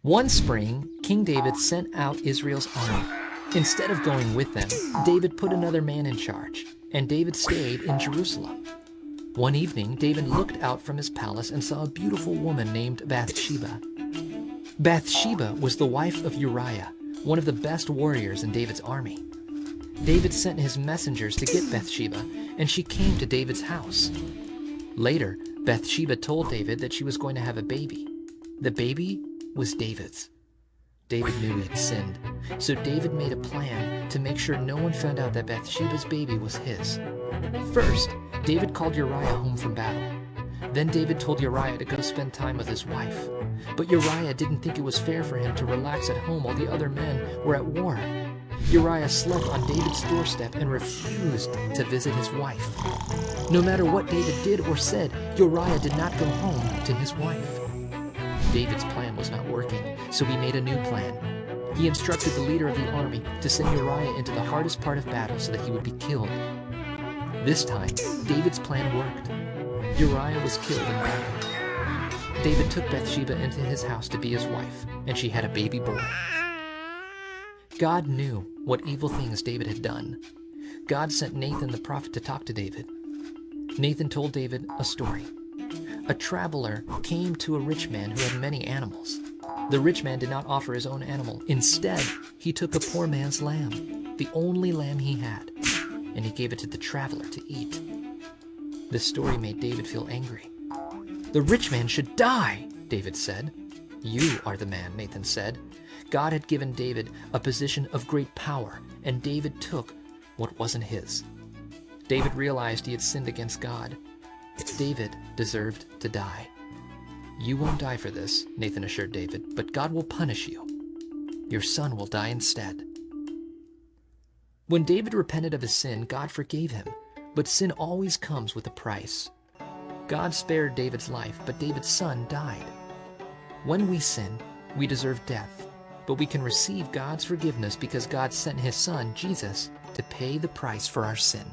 One spring, King David sent out Israel's army. Instead of going with them, David put another man in charge, and David stayed in Jerusalem. One evening, David looked out from his palace and saw a beautiful woman named Bathsheba. Bathsheba was the wife of Uriah, one of the best warriors in David's army. David sent his messengers to get Bathsheba, and she came to David's house. Later, Bathsheba told David that she was going to have a baby. The baby was David's. David knew he had sinned, so David made a plan to make sure no one found out that Bathsheba's baby was his. First, David called Uriah home from battle. Then David told Uriah to go spend time with his wife. But Uriah didn't think it was fair for him to relax at home while the other men were at war. Uriah slept on David's doorstep and refused to visit his wife. No matter what David did or said, Uriah did not go home to his wife. David's plan was not working, so he made a new plan. He instructed the leader of the army to send Uriah into the hardest part of battle so that he would be killed. This time, David's plan worked. Uriah was killed in battle. David took Bathsheba into his house to be his wife, and she had a baby boy. God knew what evil things David had done. God sent Nathan the prophet to talk to David. Nathan told David a story. A traveler came to a rich man who had many animals. The rich man did not offer his own animal. Instead, he took a poor man's lamb, the only lamb he had, and he gave it to the traveler to eat. This story made David feel angry. "The rich man should die," David said. "You are the man," Nathan said. God had given David a position of great power, and David took what wasn't his. David realized he had sinned against God. David deserved to die. "You won't die for this," Nathan assured David, "but God will punish you. Your son will die instead." When David repented of his sin, God forgave him, but sin always comes with a price. God spared David's life, but David's son died. When we sin, we deserve death, but we can receive God's forgiveness because God sent his son, Jesus, to pay the price for our sin.